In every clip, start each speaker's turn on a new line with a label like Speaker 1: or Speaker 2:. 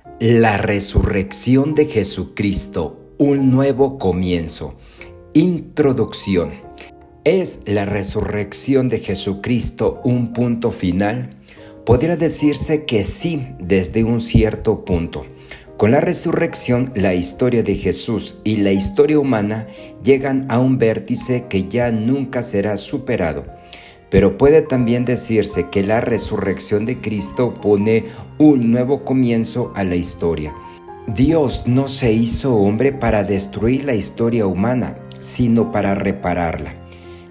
Speaker 1: La resurrección de Jesucristo, un nuevo comienzo. Introducción. ¿Es la resurrección de Jesucristo un punto final? Podría decirse que sí, desde un cierto punto. Con la resurrección, la historia de Jesús y la historia humana llegan a un vértice que ya nunca será superado. Pero puede también decirse que la resurrección de Cristo pone un nuevo comienzo a la historia. Dios no se hizo hombre para destruir la historia humana, sino para repararla.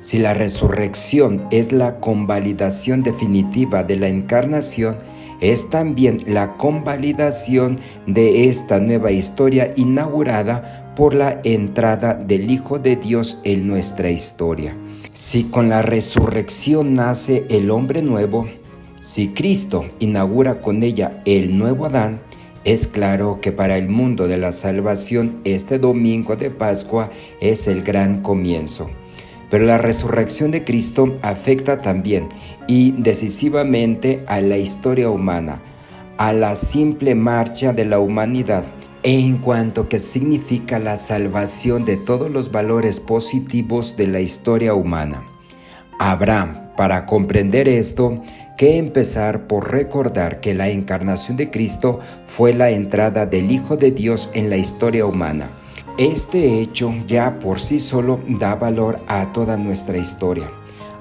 Speaker 1: Si la resurrección es la convalidación definitiva de la encarnación, es también la convalidación de esta nueva historia inaugurada por la entrada del Hijo de Dios en nuestra historia. Si con la resurrección nace el hombre nuevo, si Cristo inaugura con ella el nuevo Adán, es claro que para el mundo de la salvación este domingo de Pascua es el gran comienzo. Pero la resurrección de Cristo afecta también y decisivamente a la historia humana, a la simple marcha de la humanidad, en cuanto que significa la salvación de todos los valores positivos de la historia humana. Habrá, para comprender esto, que empezar por recordar que la encarnación de Cristo fue la entrada del Hijo de Dios en la historia humana. Este hecho ya por sí solo da valor a toda nuestra historia.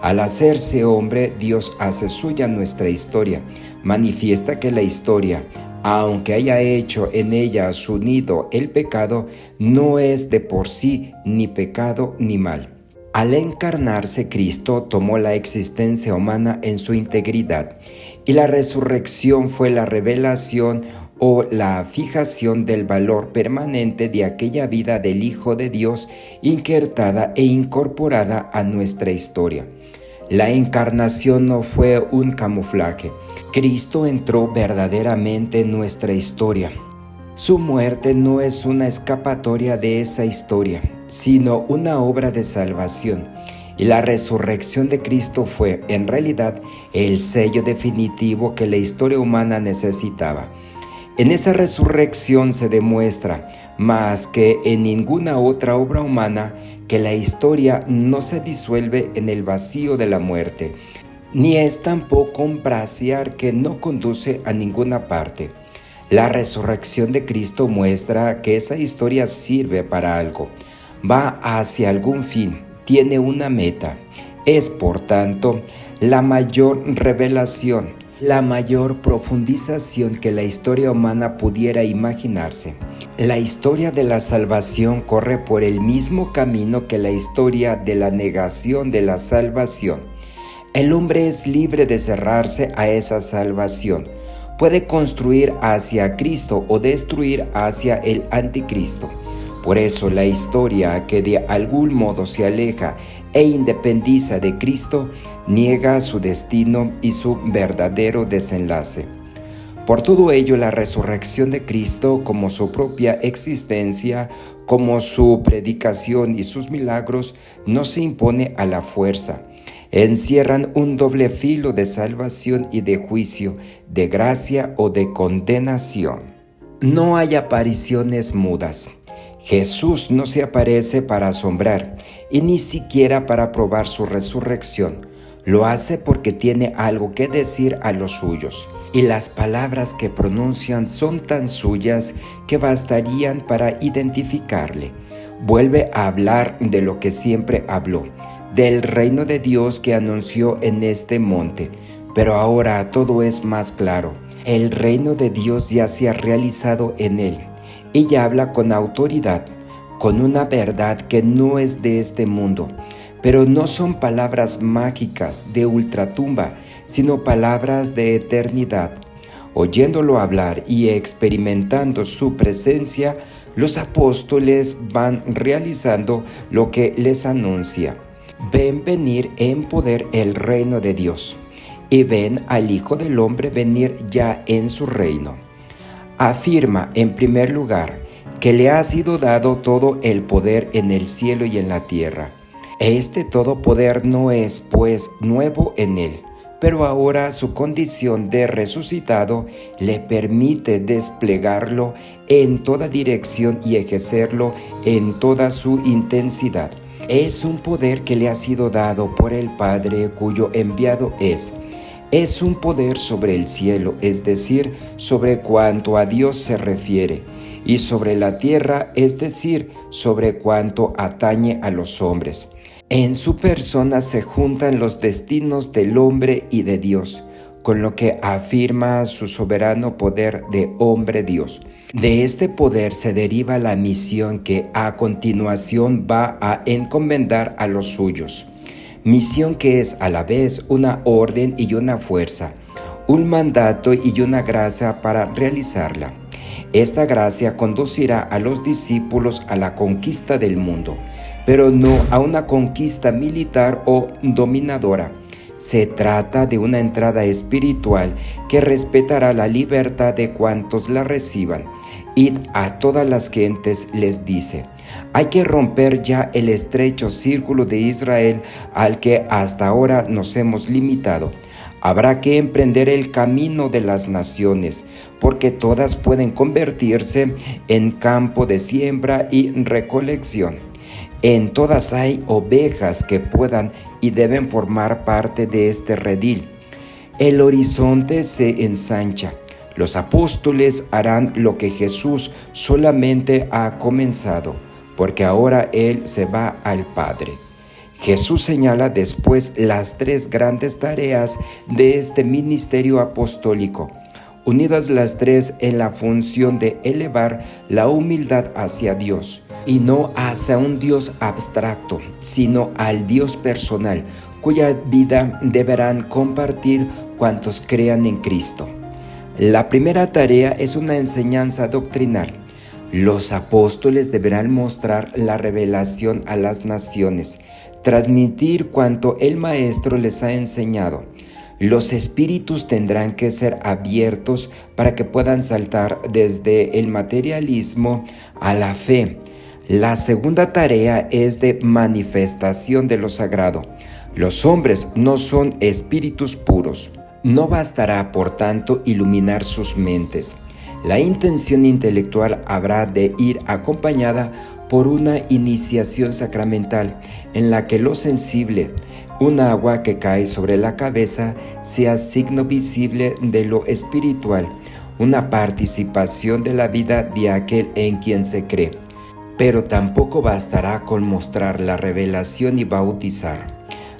Speaker 1: Al hacerse hombre, Dios hace suya nuestra historia. Manifiesta que la historia, aunque haya hecho en ella su nido el pecado, no es de por sí ni pecado ni mal. Al encarnarse, Cristo tomó la existencia humana en su integridad, y la resurrección fue la revelación o la fijación del valor permanente de aquella vida del Hijo de Dios injertada e incorporada a nuestra historia. La encarnación no fue un camuflaje. Cristo entró verdaderamente en nuestra historia. Su muerte no es una escapatoria de esa historia, sino una obra de salvación. Y la resurrección de Cristo fue, en realidad, el sello definitivo que la historia humana necesitaba. En esa resurrección se demuestra, más que en ninguna otra obra humana, que la historia no se disuelve en el vacío de la muerte, ni es tampoco un brasier que no conduce a ninguna parte. La resurrección de Cristo muestra que esa historia sirve para algo, va hacia algún fin, tiene una meta. Es, por tanto, la mayor revelación, la mayor profundización que la historia humana pudiera imaginarse. La historia de la salvación corre por el mismo camino que la historia de la negación de la salvación. El hombre es libre de cerrarse a esa salvación. Puede construir hacia Cristo o destruir hacia el anticristo. Por eso la historia que de algún modo se aleja e independiza de Cristo niega su destino y su verdadero desenlace. Por todo ello, la resurrección de Cristo, como su propia existencia, como su predicación y sus milagros, no se impone a la fuerza. Encierran un doble filo de salvación y de juicio, de gracia o de condenación. No hay apariciones mudas. Jesús no se aparece para asombrar y ni siquiera para probar su resurrección. Lo hace porque tiene algo que decir a los suyos, y las palabras que pronuncian son tan suyas que bastarían para identificarle. Vuelve a hablar de lo que siempre habló, del reino de Dios que anunció en este monte, pero ahora todo es más claro. El reino de Dios ya se ha realizado en él. Ella habla con autoridad, con una verdad que no es de este mundo, pero no son palabras mágicas de ultratumba, sino palabras de eternidad. Oyéndolo hablar y experimentando su presencia, los apóstoles van realizando lo que les anuncia. Ven venir en poder el reino de Dios, y ven al Hijo del Hombre venir ya en su reino. Afirma, en primer lugar, que le ha sido dado todo el poder en el cielo y en la tierra. Este todo poder no es, pues, nuevo en él, pero ahora su condición de resucitado le permite desplegarlo en toda dirección y ejercerlo en toda su intensidad. Es un poder que le ha sido dado por el Padre, cuyo enviado es. Es un poder sobre el cielo, es decir, sobre cuanto a Dios se refiere, y sobre la tierra, es decir, sobre cuanto atañe a los hombres. En su persona se juntan los destinos del hombre y de Dios, con lo que afirma su soberano poder de hombre-Dios. De este poder se deriva la misión que a continuación va a encomendar a los suyos. Misión que es a la vez una orden y una fuerza, un mandato y una gracia para realizarla. Esta gracia conducirá a los discípulos a la conquista del mundo, pero no a una conquista militar o dominadora. Se trata de una entrada espiritual que respetará la libertad de cuantos la reciban. Id a todas las gentes, les dice. Hay que romper ya el estrecho círculo de Israel al que hasta ahora nos hemos limitado. Habrá que emprender el camino de las naciones, porque todas pueden convertirse en campo de siembra y recolección. En todas hay ovejas que puedan y deben formar parte de este redil. El horizonte se ensancha. Los apóstoles harán lo que Jesús solamente ha comenzado, porque ahora Él se va al Padre. Jesús señala después las tres grandes tareas de este ministerio apostólico, unidas las tres en la función de elevar la humildad hacia Dios, y no hacia un Dios abstracto, sino al Dios personal, cuya vida deberán compartir cuantos crean en Cristo. La primera tarea es una enseñanza doctrinal. Los apóstoles deberán mostrar la revelación a las naciones, transmitir cuanto el Maestro les ha enseñado. Los espíritus tendrán que ser abiertos para que puedan saltar desde el materialismo a la fe. La segunda tarea es de manifestación de lo sagrado. Los hombres no son espíritus puros. No bastará, por tanto, iluminar sus mentes. La intención intelectual habrá de ir acompañada por una iniciación sacramental en la que lo sensible, un agua que cae sobre la cabeza, sea signo visible de lo espiritual, una participación de la vida de aquel en quien se cree. Pero tampoco bastará con mostrar la revelación y bautizar.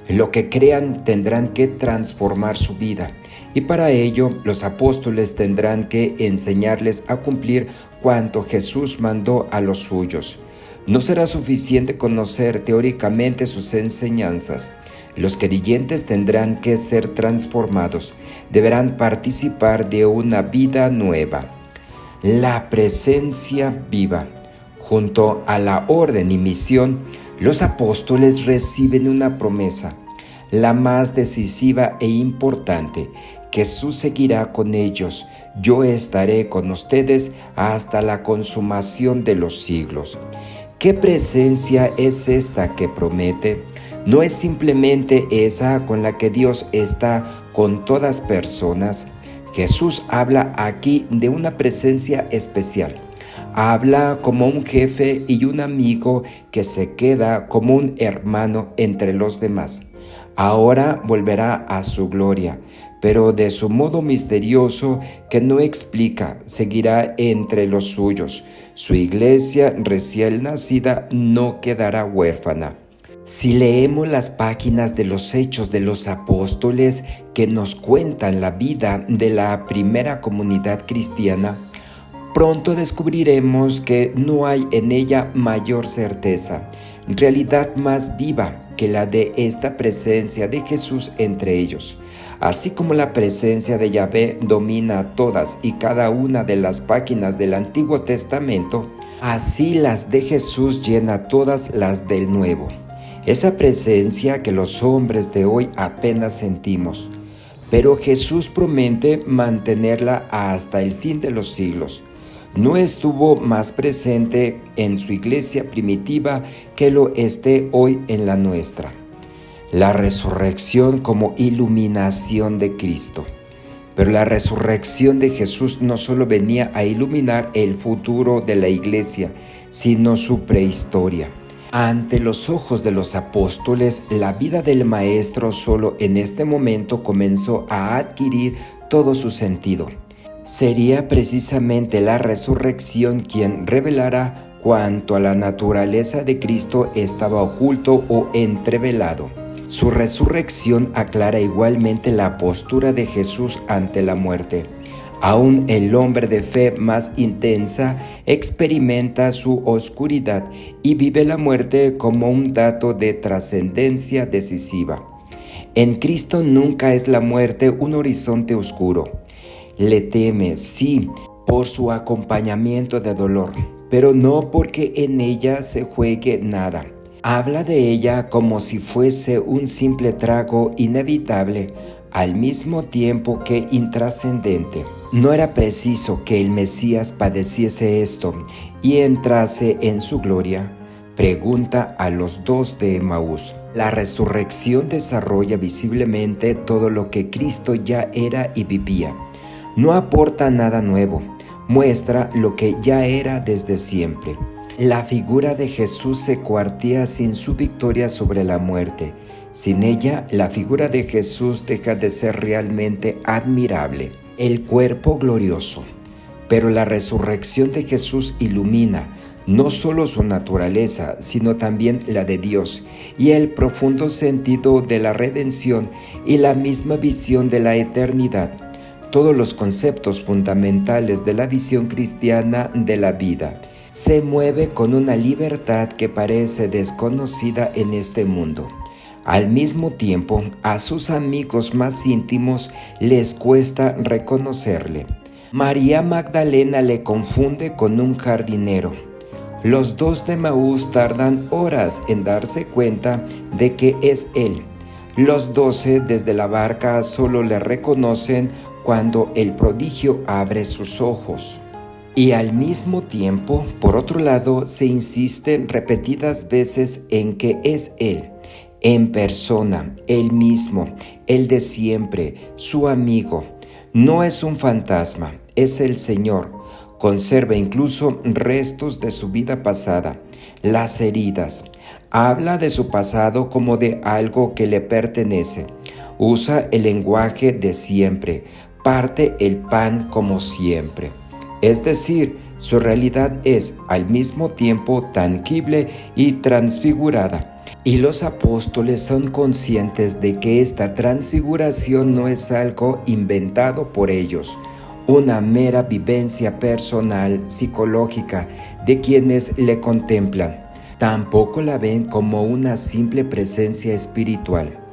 Speaker 1: Lo que crean tendrán que transformar su vida, y para ello los apóstoles tendrán que enseñarles a cumplir cuanto Jesús mandó a los suyos. No será suficiente conocer teóricamente sus enseñanzas. Los creyentes tendrán que ser transformados, deberán participar de una vida nueva. La presencia viva. Junto a la orden y misión, los apóstoles reciben una promesa, la más decisiva e importante. Jesús seguirá con ellos. Yo estaré con ustedes hasta la consumación de los siglos. ¿Qué presencia es esta que promete? No es simplemente esa con la que Dios está con todas personas. Jesús habla aquí de una presencia especial. Habla como un jefe y un amigo que se queda como un hermano entre los demás. Ahora volverá a su gloria, pero de su modo misterioso que no explica, seguirá entre los suyos. Su iglesia recién nacida no quedará huérfana. Si leemos las páginas de los Hechos de los Apóstoles que nos cuentan la vida de la primera comunidad cristiana, pronto descubriremos que no hay en ella mayor certeza, realidad más viva que la de esta presencia de Jesús entre ellos. Así como la presencia de Yahvé domina todas y cada una de las páginas del Antiguo Testamento, así las de Jesús llena todas las del Nuevo. Esa presencia que los hombres de hoy apenas sentimos, pero Jesús promete mantenerla hasta el fin de los siglos. No estuvo más presente en su iglesia primitiva que lo esté hoy en la nuestra. la resurrección como iluminación de Cristo. Pero la resurrección de Jesús no solo venía a iluminar el futuro de la iglesia, sino su prehistoria. Ante los ojos de los apóstoles, la vida del Maestro solo en este momento comenzó a adquirir todo su sentido. Sería precisamente la resurrección quien revelara cuanto a la naturaleza de Cristo estaba oculto o entrevelado. Su resurrección aclara igualmente la postura de Jesús ante la muerte. Aún el hombre de fe más intensa experimenta su oscuridad y vive la muerte como un dato de trascendencia decisiva. En Cristo nunca es la muerte un horizonte oscuro. Le teme, sí, por su acompañamiento de dolor, pero no porque en ella se juegue nada. Habla de ella como si fuese un simple trago inevitable, al mismo tiempo que intrascendente. No era preciso que el Mesías padeciese esto y entrase en su gloria. Pregunta a los dos de Emaús. La resurrección desarrolla visiblemente todo lo que Cristo ya era y vivía. No aporta nada nuevo, muestra lo que ya era desde siempre. La figura de Jesús se cuartea sin su victoria sobre la muerte. Sin ella, la figura de Jesús deja de ser realmente admirable. El cuerpo glorioso. Pero la resurrección de Jesús ilumina no solo su naturaleza, sino también la de Dios, y el profundo sentido de la redención y la misma visión de la eternidad. Todos los conceptos fundamentales de la visión cristiana de la vida. Se mueve con una libertad que parece desconocida en este mundo. Al mismo tiempo, a sus amigos más íntimos les cuesta reconocerle. María Magdalena le confunde con un jardinero. Los dos de Emaús tardan horas en darse cuenta de que es él. Los 12 desde la barca solo le reconocen cuando el prodigio abre sus ojos. Y al mismo tiempo, por otro lado, se insiste repetidas veces en que es él, en persona, él mismo, el de siempre, su amigo. No es un fantasma, es el Señor. Conserva incluso restos de su vida pasada, las heridas. Habla de su pasado como de algo que le pertenece. Usa el lenguaje de siempre, parte el pan como siempre. Es decir, su realidad es al mismo tiempo tangible y transfigurada. Y los apóstoles son conscientes de que esta transfiguración no es algo inventado por ellos, una mera vivencia personal, psicológica, de quienes le contemplan. Tampoco la ven como una simple presencia espiritual.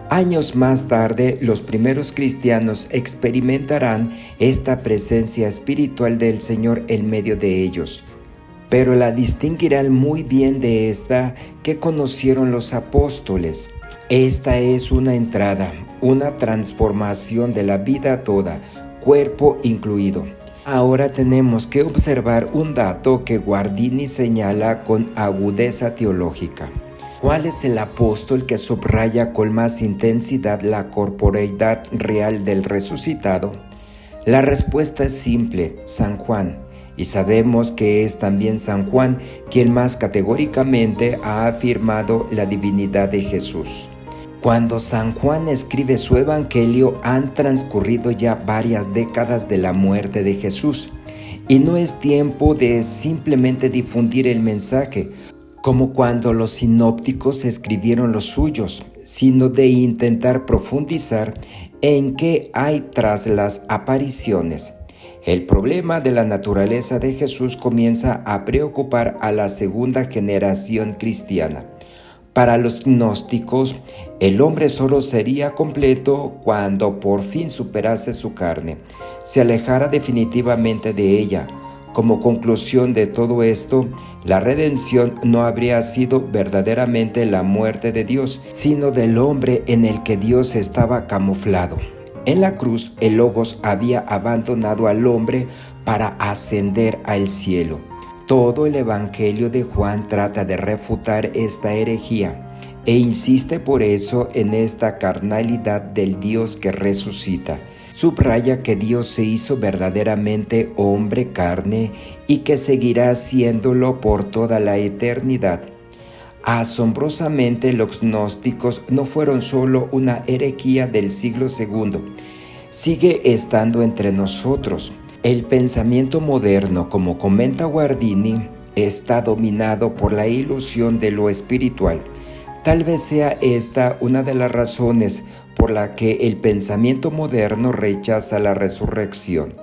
Speaker 1: Años más tarde, los primeros cristianos experimentarán esta presencia espiritual del Señor en medio de ellos, pero la distinguirán muy bien de esta que conocieron los apóstoles. Esta es una entrada, una transformación de la vida toda, cuerpo incluido. Ahora tenemos que observar un dato que Guardini señala con agudeza teológica. ¿Cuál es el apóstol que subraya con más intensidad la corporeidad real del resucitado? La respuesta es simple, San Juan, y sabemos que es también San Juan quien más categóricamente ha afirmado la divinidad de Jesús. Cuando San Juan escribe su evangelio han transcurrido ya varias décadas de la muerte de Jesús, y no es tiempo de simplemente difundir el mensaje, como cuando los sinópticos escribieron los suyos, sino de intentar profundizar en qué hay tras las apariciones. El problema de la naturaleza de Jesús comienza a preocupar a la segunda generación cristiana. Para los gnósticos, el hombre solo sería completo cuando por fin superase su carne, se alejara definitivamente de ella. Como conclusión de todo esto, la redención no habría sido verdaderamente la muerte de Dios, sino del hombre en el que Dios estaba camuflado. En la cruz, el Logos había abandonado al hombre para ascender al cielo. Todo el Evangelio de Juan trata de refutar esta herejía. e insiste por eso en esta carnalidad del Dios que resucita. Subraya que Dios se hizo verdaderamente hombre carne y que seguirá haciéndolo por toda la eternidad. Asombrosamente, los gnósticos no fueron solo una herejía del siglo II, sigue estando entre nosotros. El pensamiento moderno, como comenta Guardini, está dominado por la ilusión de lo espiritual. Tal vez sea esta una de las razones por la que el pensamiento moderno rechaza la resurrección.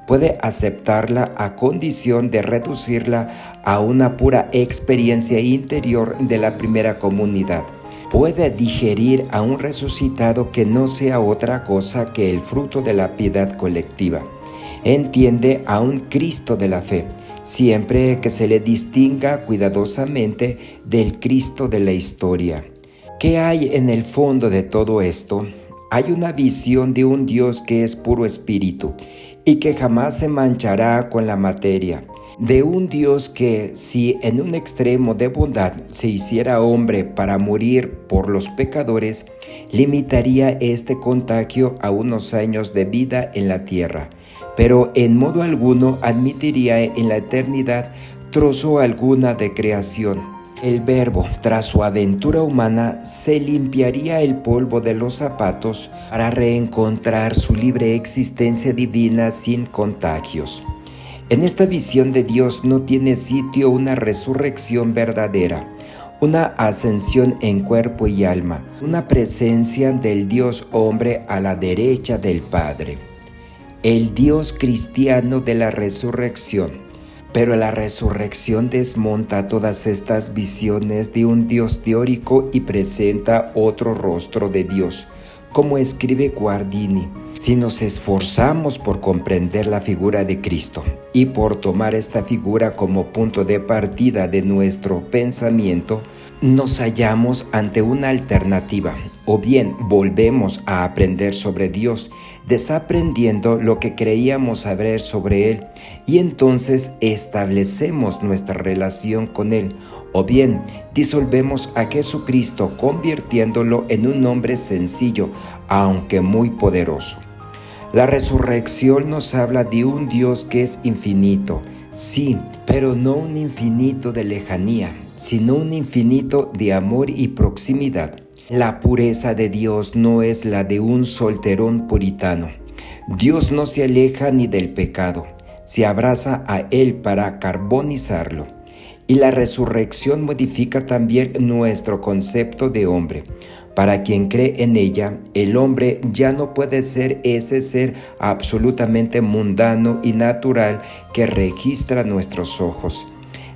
Speaker 1: Puede aceptarla a condición de reducirla a una pura experiencia interior de la primera comunidad. Puede digerir a un resucitado que no sea otra cosa que el fruto de la piedad colectiva. Entiende a un Cristo de la fe, siempre que se le distinga cuidadosamente del Cristo de la historia. ¿Qué hay en el fondo de todo esto? Hay una visión de un Dios que es puro espíritu y que jamás se manchará con la materia, de un Dios que, si en un extremo de bondad se hiciera hombre para morir por los pecadores, limitaría este contagio a unos años de vida en la tierra, pero en modo alguno admitiría en la eternidad trozo alguna de creación. El Verbo, tras su aventura humana, se limpiaría el polvo de los zapatos para reencontrar su libre existencia divina sin contagios. En esta visión de Dios no tiene sitio una resurrección verdadera, una ascensión en cuerpo y alma, una presencia del Dios hombre a la derecha del Padre. El Dios cristiano de la resurrección. Pero la resurrección desmonta todas estas visiones de un Dios teórico y presenta otro rostro de Dios, como escribe Guardini. Si nos esforzamos por comprender la figura de Cristo y por tomar esta figura como punto de partida de nuestro pensamiento, nos hallamos ante una alternativa. O bien volvemos a aprender sobre Dios, desaprendiendo lo que creíamos saber sobre Él, y entonces establecemos nuestra relación con Él, o bien disolvemos a Jesucristo convirtiéndolo en un hombre sencillo, aunque muy poderoso. La resurrección nos habla de un Dios que es infinito, sí, pero no un infinito de lejanía, sino un infinito de amor y proximidad. La pureza de Dios no es la de un solterón puritano. Dios no se aleja ni del pecado, se abraza a él para carbonizarlo. Y la resurrección modifica también nuestro concepto de hombre. Para quien cree en ella, el hombre ya no puede ser ese ser absolutamente mundano y natural que registra nuestros ojos.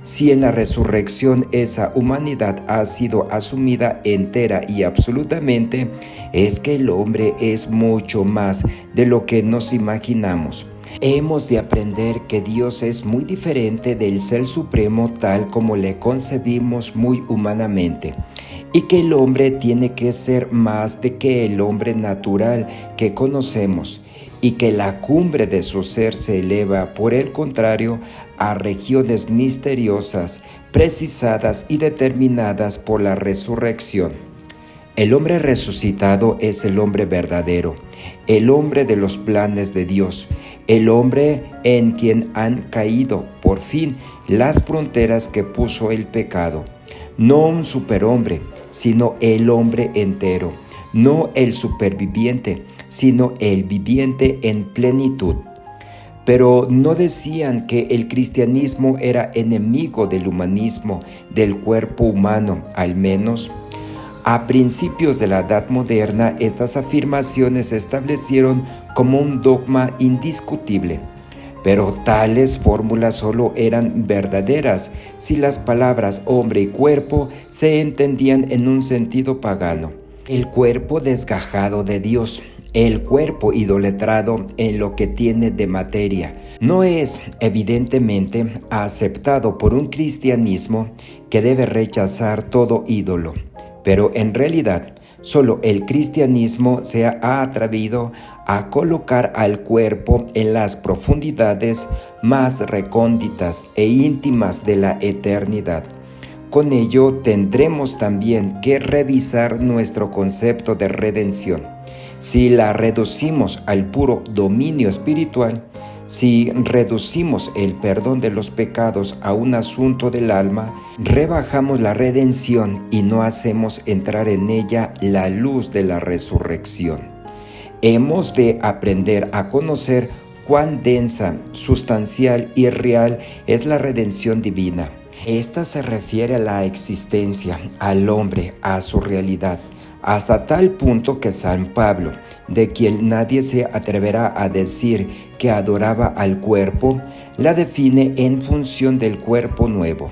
Speaker 1: Si en la resurrección esa humanidad ha sido asumida entera y absolutamente, es que el hombre es mucho más de lo que nos imaginamos. Hemos de aprender que Dios es muy diferente del Ser Supremo tal como le concebimos muy humanamente, y que el hombre tiene que ser más de que el hombre natural que conocemos, y que la cumbre de su ser se eleva, por el contrario, a regiones misteriosas, precisadas y determinadas por la resurrección. El hombre resucitado es el hombre verdadero, el hombre de los planes de Dios, el hombre en quien han caído, por fin, las fronteras que puso el pecado. No un superhombre, sino el hombre entero, no el superviviente, sino el viviente en plenitud. Pero no decían que el cristianismo era enemigo del humanismo, del cuerpo humano, al menos. A principios de la Edad Moderna, estas afirmaciones se establecieron como un dogma indiscutible. Pero tales fórmulas solo eran verdaderas si las palabras hombre y cuerpo se entendían en un sentido pagano. El cuerpo desgajado de Dios, el cuerpo idolatrado en lo que tiene de materia, no es, evidentemente, aceptado por un cristianismo que debe rechazar todo ídolo. Pero en realidad, solo el cristianismo se ha atrevido a colocar al cuerpo en las profundidades más recónditas e íntimas de la eternidad, Con ello tendremos también que revisar nuestro concepto de redención. Si la reducimos al puro dominio espiritual, si reducimos el perdón de los pecados a un asunto del alma, rebajamos la redención y no hacemos entrar en ella la luz de la resurrección. Hemos de aprender a conocer cuán densa, sustancial y real es la redención divina. Esta se refiere a la existencia, al hombre, a su realidad, hasta tal punto que San Pablo, de quien nadie se atreverá a decir que adoraba al cuerpo, la define en función del cuerpo nuevo.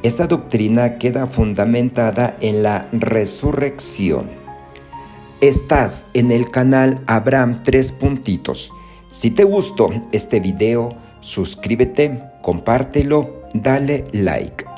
Speaker 1: Esta doctrina queda fundamentada en la resurrección. Estás en el canal Abraham 3 puntitos. Si te gustó este video, suscríbete, compártelo, dale like.